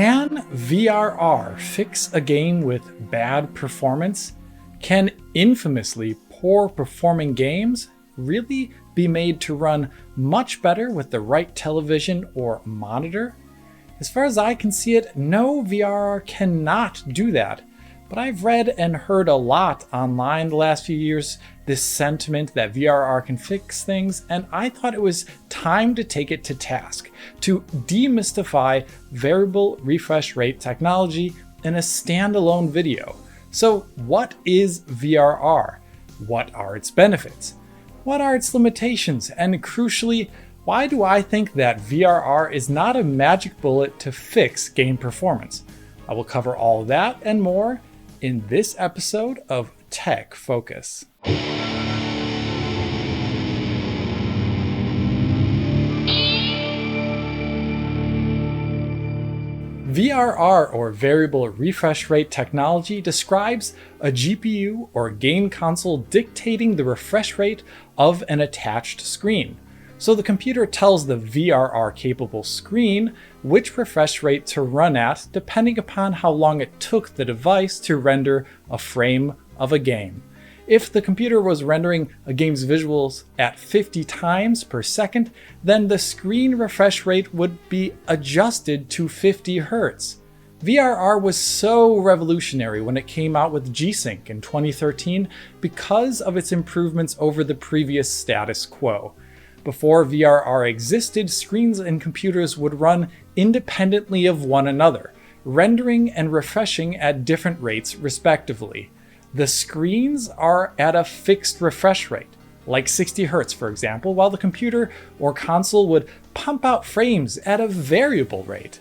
Can VRR fix a game with bad performance? Can infamously poor performing games really be made to run much better with the right television or monitor? As far as I can see it, no, VRR cannot do that. But I've read and heard a lot online the last few years, this sentiment that VRR can fix things, and I thought it was time to take it to task, to demystify variable refresh rate technology in a standalone video. So what is VRR? What are its benefits? What are its limitations? And crucially, why do I think that VRR is not a magic bullet to fix game performance? I will cover all that and more in this episode of Tech Focus. VRR, or variable refresh rate technology, describes a GPU or game console dictating the refresh rate of an attached screen. So the computer tells the VRR-capable screen which refresh rate to run at depending upon how long it took the device to render a frame of a game. If the computer was rendering a game's visuals at 50 times per second, then the screen refresh rate would be adjusted to 50 Hz. VRR was so revolutionary when it came out with G-Sync in 2013 because of its improvements over the previous status quo. Before VRR existed, screens and computers would run independently of one another, rendering and refreshing at different rates respectively. The screens are at a fixed refresh rate, like 60 Hz for example, while the computer or console would pump out frames at a variable rate.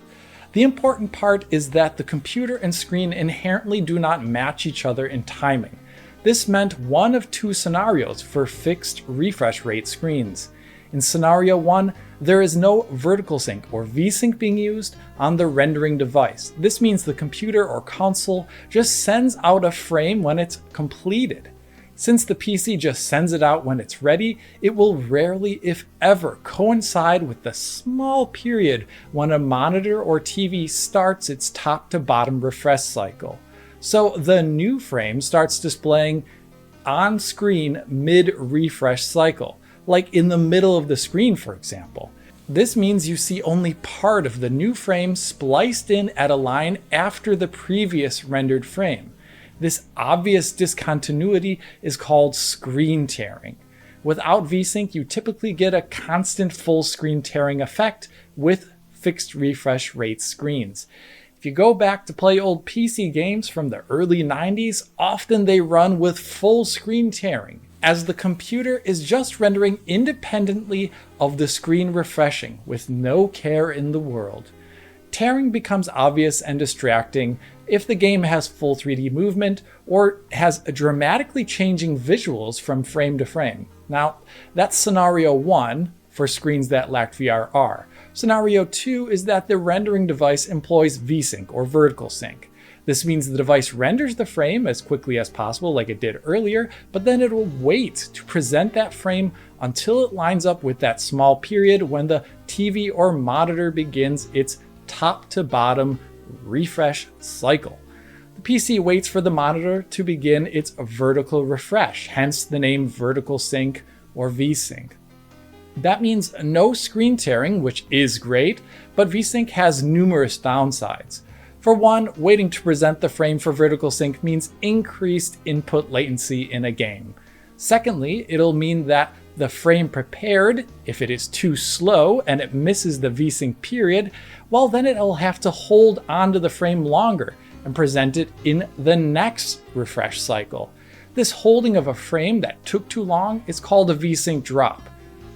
The important part is that the computer and screen inherently do not match each other in timing. This meant one of two scenarios for fixed refresh rate screens. In scenario 1, there is no vertical sync or VSync being used on the rendering device. This means the computer or console just sends out a frame when it's completed. Since the PC just sends it out when it's ready, it will rarely, if ever, coincide with the small period when a monitor or TV starts its top to bottom refresh cycle. So the new frame starts displaying on screen mid-refresh cycle, like in the middle of the screen, for example. This means you see only part of the new frame spliced in at a line after the previous rendered frame. This obvious discontinuity is called screen tearing. Without VSync, you typically get a constant full screen tearing effect with fixed refresh rate screens. If you go back to play old PC games from the early 90s, often they run with full screen tearing, as the computer is just rendering independently of the screen refreshing with no care in the world. Tearing becomes obvious and distracting if the game has full 3D movement or has dramatically changing visuals from frame to frame. Now, that's scenario 1 for screens that lack VRR. Scenario 2 is that the rendering device employs VSync or vertical sync. This means the device renders the frame as quickly as possible like it did earlier, but then it will wait to present that frame until it lines up with that small period when the TV or monitor begins its top to bottom refresh cycle. The PC waits for the monitor to begin its vertical refresh, hence the name vertical sync or VSync. That means no screen tearing, which is great, but VSync has numerous downsides. For one, waiting to present the frame for vertical sync means increased input latency in a game. Secondly, it'll mean that the frame prepared, if it is too slow and it misses the VSync period, well then it'll have to hold onto the frame longer and present it in the next refresh cycle. This holding of a frame that took too long is called a VSync drop.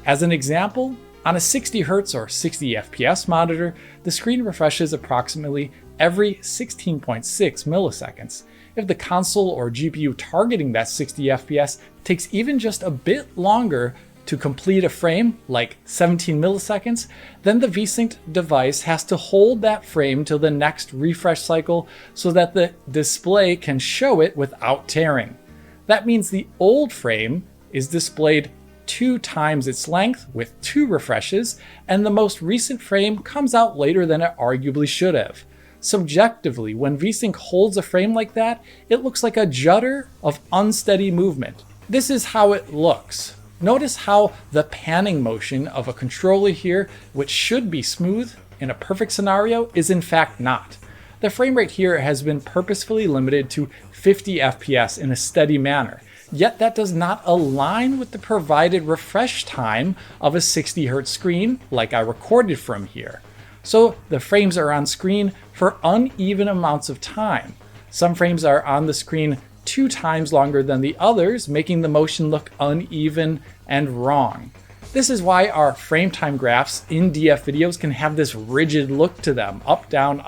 As an example, on a 60 Hz or 60 FPS monitor, the screen refreshes approximately every 16.6 milliseconds. If the console or GPU targeting that 60 FPS takes even just a bit longer to complete a frame, like 17 milliseconds, then the VSync device has to hold that frame till the next refresh cycle so that the display can show it without tearing. That means the old frame is displayed 2 times its length with 2 refreshes, and the most recent frame comes out later than it arguably should have. Subjectively, when VSync holds a frame like that, it looks like a judder of unsteady movement. This is how it looks. Notice how the panning motion of a controller here, which should be smooth in a perfect scenario, is in fact not. The frame rate here has been purposefully limited to 50 FPS in a steady manner, yet that does not align with the provided refresh time of a 60 Hz screen like I recorded from here. So the frames are on screen for uneven amounts of time. Some frames are on the screen 2 times longer than the others, making the motion look uneven and wrong. This is why our frame time graphs in DF videos can have this rigid look to them, up, down,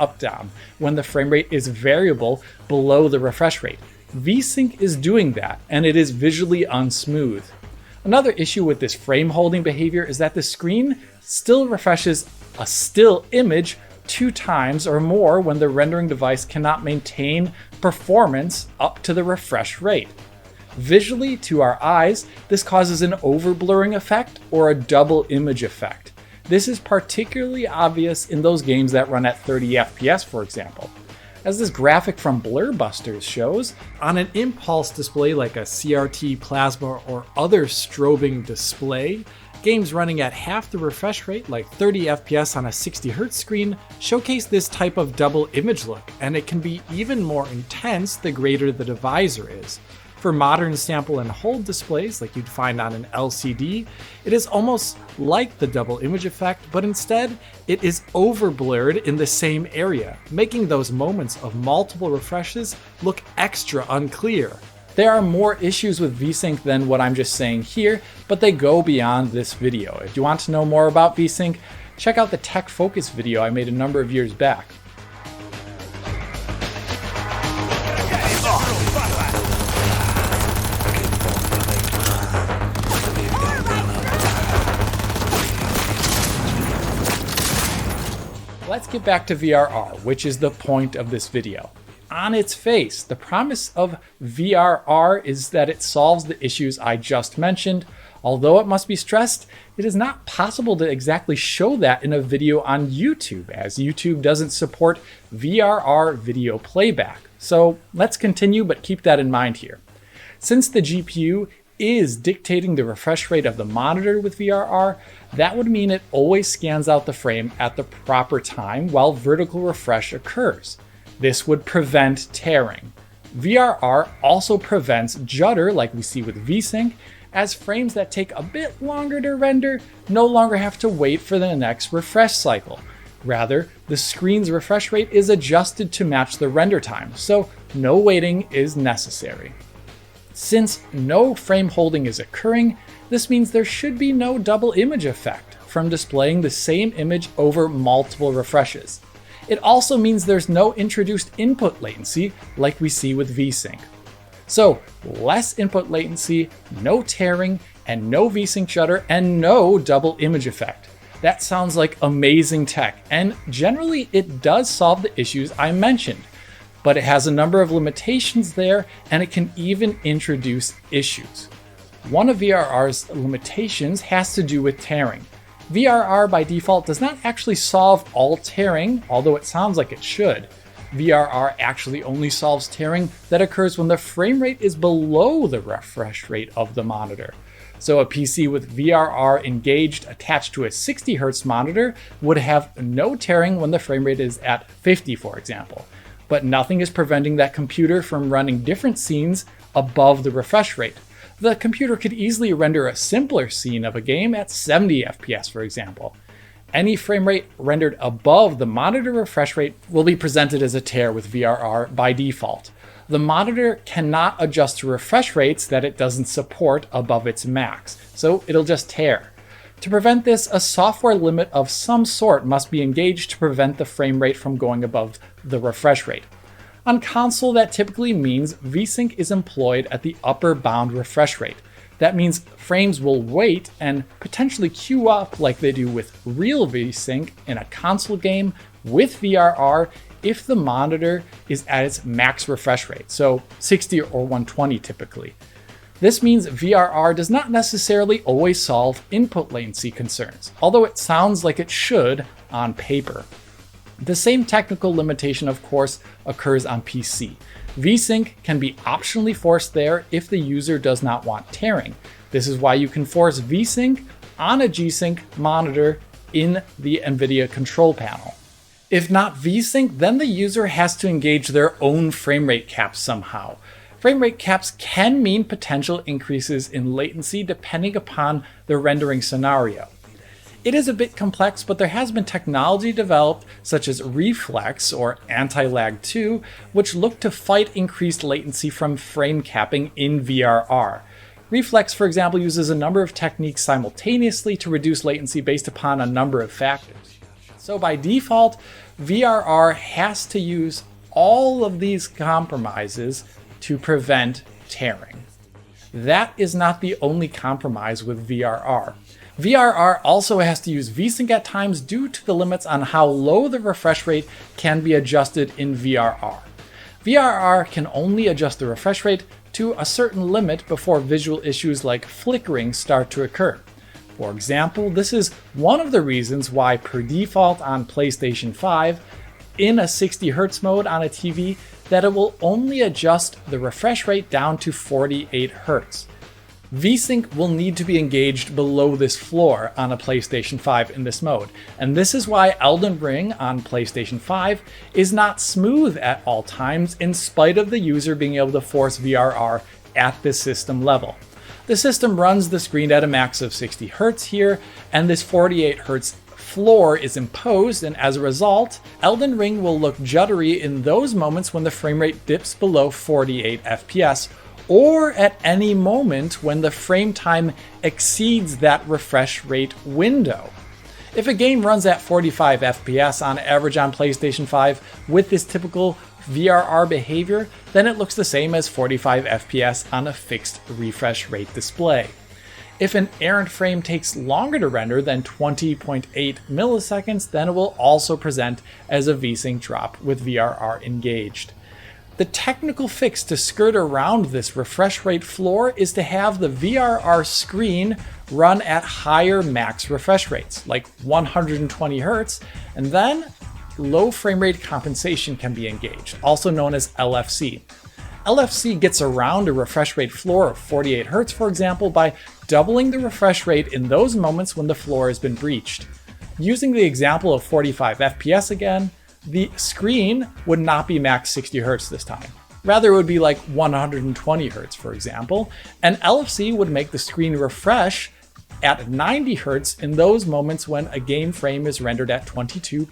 when the frame rate is variable below the refresh rate. VSync is doing that, and it is visually unsmooth. Another issue with this frame holding behavior is that the screen still refreshes a still image 2 times or more when the rendering device cannot maintain performance up to the refresh rate. Visually, to our eyes, this causes an overblurring effect or a double image effect. This is particularly obvious in those games that run at 30 FPS, for example. As this graphic from Blurbusters shows, on an impulse display like a CRT, plasma, or other strobing display, games running at half the refresh rate, like 30 FPS on a 60 Hz screen, showcase this type of double image look, and it can be even more intense the greater the divisor is. For modern sample and hold displays, like you'd find on an LCD, it is almost like the double image effect, but instead, it is overblurred in the same area, making those moments of multiple refreshes look extra unclear. There are more issues with VSync than what I'm just saying here, but they go beyond this video. If you want to know more about VSync, check out the Tech Focus video I made a number of years back. Let's get back to VRR, which is the point of this video. On its face, the promise of VRR is that it solves the issues I just mentioned, although it must be stressed, it is not possible to exactly show that in a video on YouTube, as YouTube doesn't support VRR video playback. So let's continue, but keep that in mind here. Since the GPU is dictating the refresh rate of the monitor with VRR, that would mean it always scans out the frame at the proper time while vertical refresh occurs. This would prevent tearing. VRR also prevents judder like we see with VSync, as frames that take a bit longer to render no longer have to wait for the next refresh cycle. Rather, the screen's refresh rate is adjusted to match the render time, so no waiting is necessary. Since no frame holding is occurring, this means there should be no double image effect from displaying the same image over multiple refreshes. It also means there's no introduced input latency like we see with VSync. So less input latency, no tearing, and no VSync judder, and no double image effect. That sounds like amazing tech, and generally it does solve the issues I mentioned. But it has a number of limitations there, and it can even introduce issues. One of VRR's limitations has to do with tearing. VRR by default does not actually solve all tearing, although it sounds like it should. VRR actually only solves tearing that occurs when the frame rate is below the refresh rate of the monitor. So a PC with VRR engaged attached to a 60 Hz monitor would have no tearing when the frame rate is at 50, for example. But nothing is preventing that computer from running different scenes above the refresh rate. The computer could easily render a simpler scene of a game at 70 FPS, for example. Any frame rate rendered above the monitor refresh rate will be presented as a tear with VRR by default. The monitor cannot adjust to refresh rates that it doesn't support above its max, so it'll just tear. To prevent this, a software limit of some sort must be engaged to prevent the frame rate from going above the refresh rate. On console, that typically means VSync is employed at the upper bound refresh rate. That means frames will wait and potentially queue up like they do with real VSync in a console game with VRR if the monitor is at its max refresh rate, so 60 or 120 typically. This means VRR does not necessarily always solve input latency concerns, although it sounds like it should on paper. The same technical limitation, of course, occurs on PC. VSync can be optionally forced there if the user does not want tearing. This is why you can force VSync on a G-Sync monitor in the NVIDIA control panel. If not VSync, then the user has to engage their own frame rate caps somehow. Frame rate caps can mean potential increases in latency depending upon the rendering scenario. It is a bit complex, but there has been technology developed such as Reflex or Anti-Lag 2, which look to fight increased latency from frame capping in VRR. Reflex, for example, uses a number of techniques simultaneously to reduce latency based upon a number of factors. So by default, VRR has to use all of these compromises to prevent tearing. That is not the only compromise with VRR. VRR also has to use VSync at times due to the limits on how low the refresh rate can be adjusted in VRR. VRR can only adjust the refresh rate to a certain limit before visual issues like flickering start to occur. For example, this is one of the reasons why per default on PlayStation 5, in a 60 Hz mode on a TV, that it will only adjust the refresh rate down to 48 Hz. VSync will need to be engaged below this floor on a PlayStation 5 in this mode, and this is why Elden Ring on PlayStation 5 is not smooth at all times in spite of the user being able to force VRR at the system level. The system runs the screen at a max of 60 Hz here, and this 48 Hz floor is imposed, and as a result, Elden Ring will look juddery in those moments when the frame rate dips below 48 FPS, or at any moment when the frame time exceeds that refresh rate window. If a game runs at 45 FPS on average on PlayStation 5 with this typical VRR behavior, then it looks the same as 45 FPS on a fixed refresh rate display. If an errant frame takes longer to render than 20.8 milliseconds, then it will also present as a VSync drop with VRR engaged. The technical fix to skirt around this refresh rate floor is to have the VRR screen run at higher max refresh rates, like 120 Hz, and then low frame rate compensation can be engaged, also known as LFC. LFC gets around a refresh rate floor of 48 Hz, for example, by doubling the refresh rate in those moments when the floor has been breached. Using the example of 45 FPS again, the screen would not be max 60 Hz this time. Rather, it would be like 120 Hz, for example, and LFC would make the screen refresh at 90 Hz in those moments when a game frame is rendered at 22.2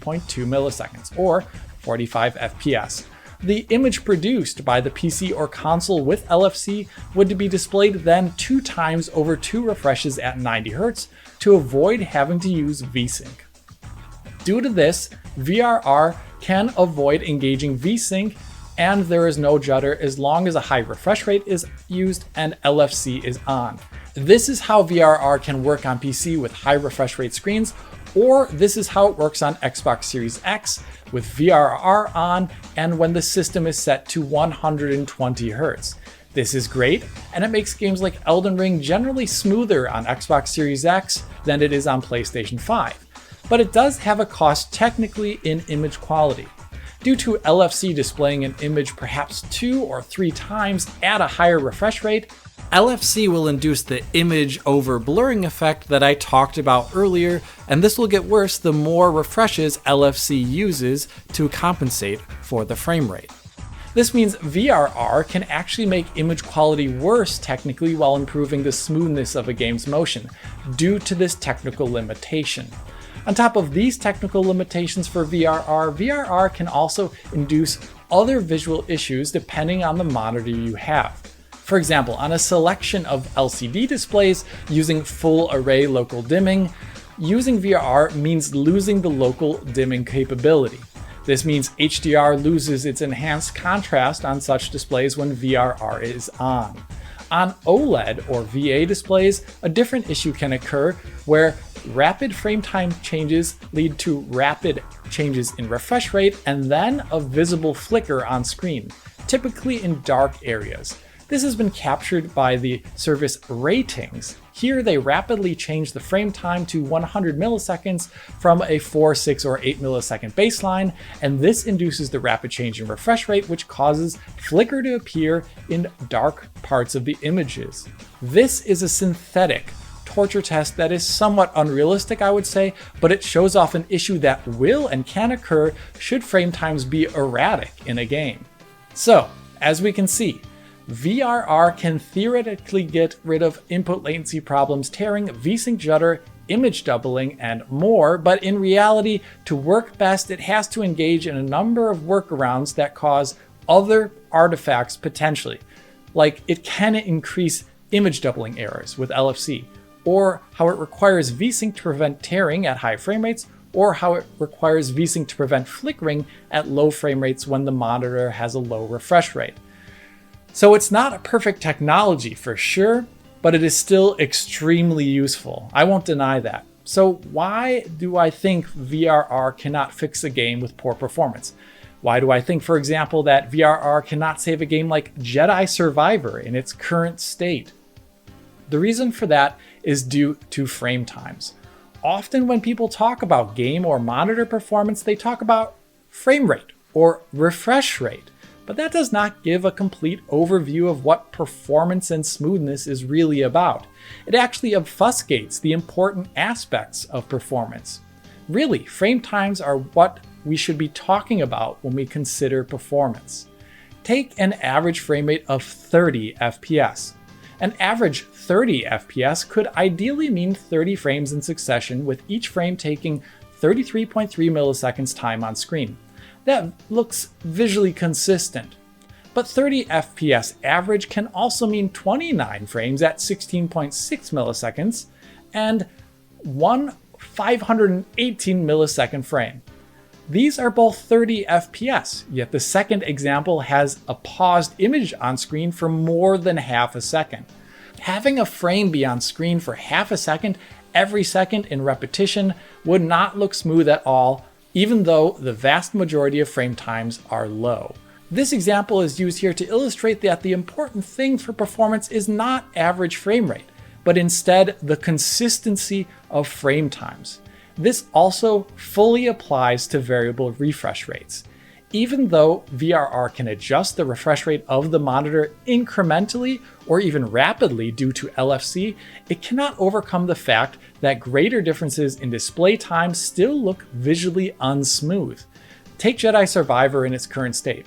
milliseconds, or 45 FPS. The image produced by the PC or console with LFC would be displayed then 2 times over 2 refreshes at 90 Hz to avoid having to use VSync. Due to this, VRR can avoid engaging VSync, and there is no judder as long as a high refresh rate is used and LFC is on. This is how VRR can work on PC with high refresh rate screens, or this is how it works on Xbox Series X with VRR on and when the system is set to 120 Hz. This is great, and it makes games like Elden Ring generally smoother on Xbox Series X than it is on PlayStation 5. But it does have a cost technically in image quality. Due to LFC displaying an image perhaps 2 or 3 times at a higher refresh rate, LFC will induce the image over blurring effect that I talked about earlier, and this will get worse the more refreshes LFC uses to compensate for the frame rate. This means VRR can actually make image quality worse technically while improving the smoothness of a game's motion, due to this technical limitation. On top of these technical limitations for VRR, VRR can also induce other visual issues depending on the monitor you have. For example, on a selection of LCD displays using full array local dimming, using VRR means losing the local dimming capability. This means HDR loses its enhanced contrast on such displays when VRR is on. On OLED or VA displays, a different issue can occur where rapid frame time changes lead to rapid changes in refresh rate and then a visible flicker on screen, typically in dark areas. This has been captured by the service ratings. Here they rapidly change the frame time to 100 milliseconds from a 4, 6, or 8 millisecond baseline, and this induces the rapid change in refresh rate, which causes flicker to appear in dark parts of the images. This is a synthetic torture test that is somewhat unrealistic, I would say, but it shows off an issue that will and can occur should frame times be erratic in a game. So, as we can see, VRR can theoretically get rid of input latency problems, tearing, VSync jitter, image doubling, and more, but in reality, to work best, it has to engage in a number of workarounds that cause other artifacts potentially. Like it can increase image doubling errors with LFC, or how it requires VSync to prevent tearing at high frame rates, or how it requires VSync to prevent flickering at low frame rates when the monitor has a low refresh rate. So it's not a perfect technology for sure, but it is still extremely useful. I won't deny that. So why do I think VRR cannot fix a game with poor performance? Why do I think, for example, that VRR cannot save a game like Jedi Survivor in its current state? The reason for that is due to frame times. Often when people talk about game or monitor performance, they talk about frame rate or refresh rate. But that does not give a complete overview of what performance and smoothness is really about. It actually obfuscates the important aspects of performance. Really, frame times are what we should be talking about when we consider performance. Take an average frame rate of 30 FPS. An average 30 FPS could ideally mean 30 frames in succession, with each frame taking 33.3 milliseconds time on screen. That looks visually consistent. But 30 FPS average can also mean 29 frames at 16.6 milliseconds and one 518 millisecond frame. These are both 30 FPS, yet the second example has a paused image on screen for more than half a second. Having a frame be on screen for half a second every second in repetition would not look smooth at all, even though the vast majority of frame times are low. This example is used here to illustrate that the important thing for performance is not average frame rate, but instead the consistency of frame times. This also fully applies to variable refresh rates. Even though VRR can adjust the refresh rate of the monitor incrementally or even rapidly due to LFC, it cannot overcome the fact that greater differences in display time still look visually unsmooth. Take Jedi Survivor in its current state.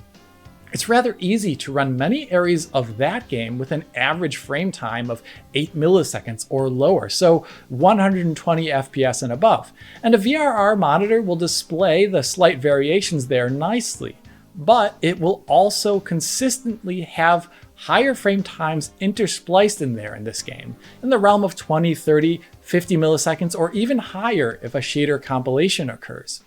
It's rather easy to run many areas of that game with an average frame time of 8 milliseconds or lower, so 120 FPS and above. And a VRR monitor will display the slight variations there nicely, but it will also consistently have higher frame times interspliced in there in this game, in the realm of 20, 30, 50 milliseconds, or even higher if a shader compilation occurs.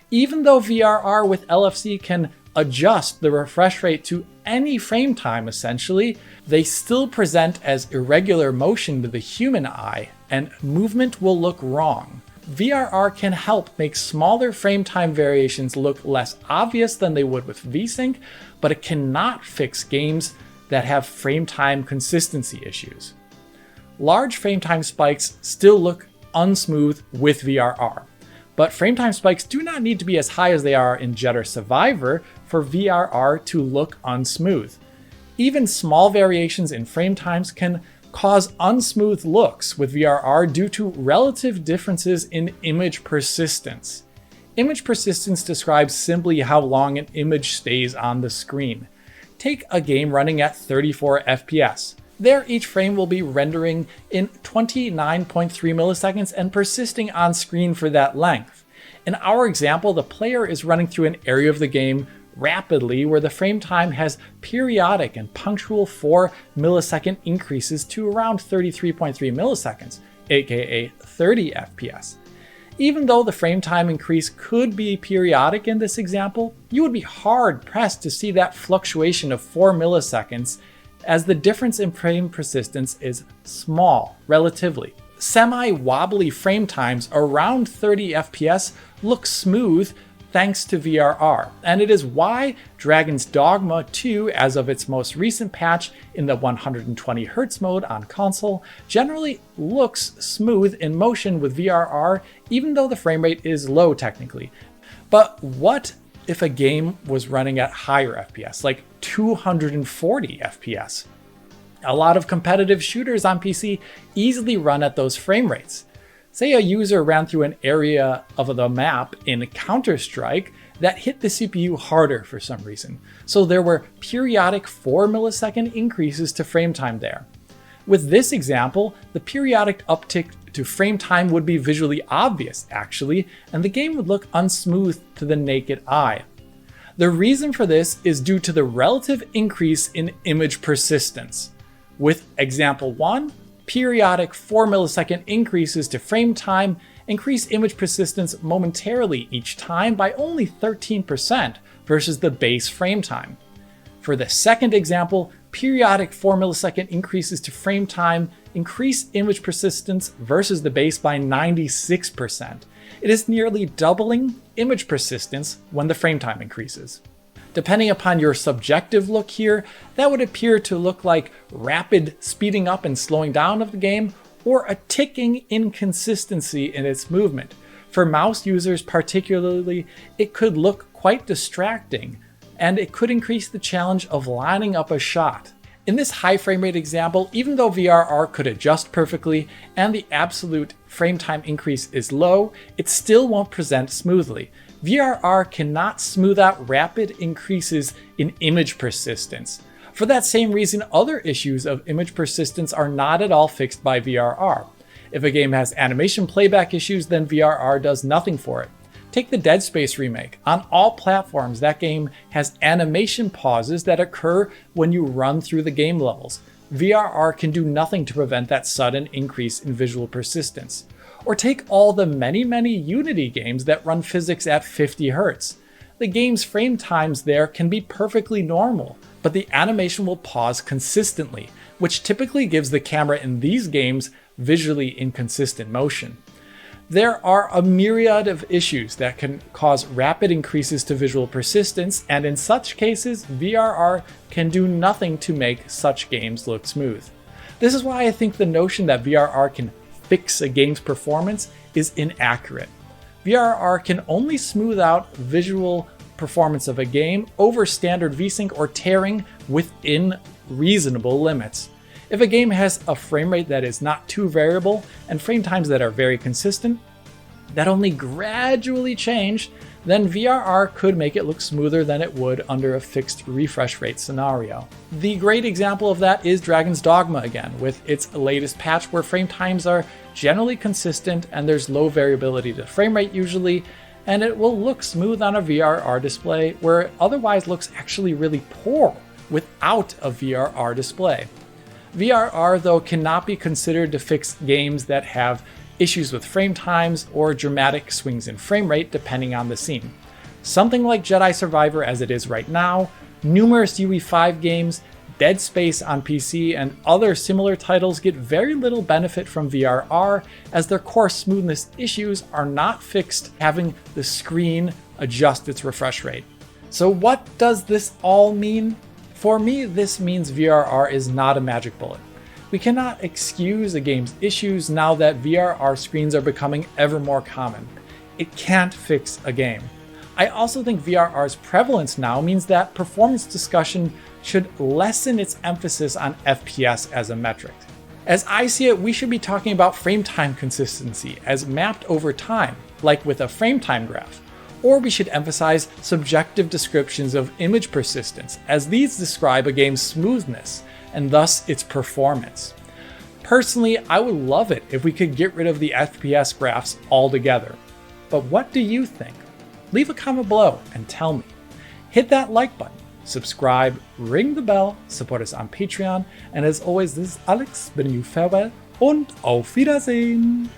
Even though VRR with LFC can adjust the refresh rate to any frame time essentially, they still present as irregular motion to the human eye, and movement will look wrong. VRR can help make smaller frame time variations look less obvious than they would with VSync, but it cannot fix games that have frame time consistency issues. Large frame time spikes still look unsmooth with VRR. But frame time spikes do not need to be as high as they are in Jedi Survivor for VRR to look unsmooth. Even small variations in frame times can cause unsmooth looks with VRR due to relative differences in image persistence. Image persistence describes simply how long an image stays on the screen. Take a game running at 34 FPS. There, each frame will be rendering in 29.3 milliseconds and persisting on screen for that length. In our example, the player is running through an area of the game rapidly where the frame time has periodic and punctual 4 millisecond increases to around 33.3 milliseconds, aka 30 FPS. Even though the frame time increase could be periodic in this example, you would be hard pressed to see that fluctuation of 4 milliseconds, as the difference in frame persistence is small, relatively. Semi-wobbly frame times around 30 FPS look smooth thanks to VRR, and it is why Dragon's Dogma 2, as of its most recent patch in the 120Hz mode on console, generally looks smooth in motion with VRR, even though the frame rate is low technically. But what if a game was running at higher FPS, like 240 FPS? A lot of competitive shooters on PC easily run at those frame rates. Say a user ran through an area of the map in Counter-Strike that hit the CPU harder for some reason, so there were periodic 4 millisecond increases to frame time there. With this example, the periodic uptick to frame time would be visually obvious actually, and the game would look unsmooth to the naked eye. The reason for this is due to the relative increase in image persistence. With example 1, periodic 4 millisecond increases to frame time increase image persistence momentarily each time by only 13% versus the base frame time. For the second example, periodic 4 millisecond increases to frame time increase image persistence versus the base by 96%. It is nearly doubling image persistence when the frame time increases. Depending upon your subjective look here, that would appear to look like rapid speeding up and slowing down of the game, or a ticking inconsistency in its movement. For mouse users particularly, it could look quite distracting, and it could increase the challenge of lining up a shot. In this high frame rate example, even though VRR could adjust perfectly and the absolute frame time increase is low, it still won't present smoothly. VRR cannot smooth out rapid increases in image persistence. For that same reason, other issues of image persistence are not at all fixed by VRR. If a game has animation playback issues, then VRR does nothing for it. Take the Dead Space remake. On all platforms, that game has animation pauses that occur when you run through the game levels. VRR can do nothing to prevent that sudden increase in visual persistence. Or take all the many Unity games that run physics at 50 Hz. The game's frame times there can be perfectly normal, but the animation will pause consistently, which typically gives the camera in these games visually inconsistent motion. There are a myriad of issues that can cause rapid increases to visual persistence, and in such cases, VRR can do nothing to make such games look smooth. This is why I think the notion that VRR can fix a game's performance is inaccurate. VRR can only smooth out visual performance of a game over standard VSync or tearing within reasonable limits. If a game has a frame rate that is not too variable and frame times that are very consistent, that only gradually change, then VRR could make it look smoother than it would under a fixed refresh rate scenario. The great example of that is Dragon's Dogma again, with its latest patch where frame times are generally consistent and there's low variability to frame rate usually, and it will look smooth on a VRR display where it otherwise looks actually really poor without a VRR display. VRR, though, cannot be considered to fix games that have issues with frame times or dramatic swings in frame rate depending on the scene. Something like Jedi Survivor as it is right now, numerous UE5 games, Dead Space on PC, and other similar titles get very little benefit from VRR as their core smoothness issues are not fixed having the screen adjust its refresh rate. So what does this all mean? For me, this means VRR is not a magic bullet. We cannot excuse a game's issues now that VRR screens are becoming ever more common. It can't fix a game. I also think VRR's prevalence now means that performance discussion should lessen its emphasis on FPS as a metric. As I see it, we should be talking about frame time consistency as mapped over time, like with a frame time graph. Or we should emphasize subjective descriptions of image persistence, as these describe a game's smoothness and thus its performance. Personally, I would love it if we could get rid of the FPS graphs altogether. But what do you think? Leave a comment below and tell me. Hit that like button, subscribe, ring the bell, support us on Patreon, and as always, this is Alex bidding you farewell und auf Wiedersehen!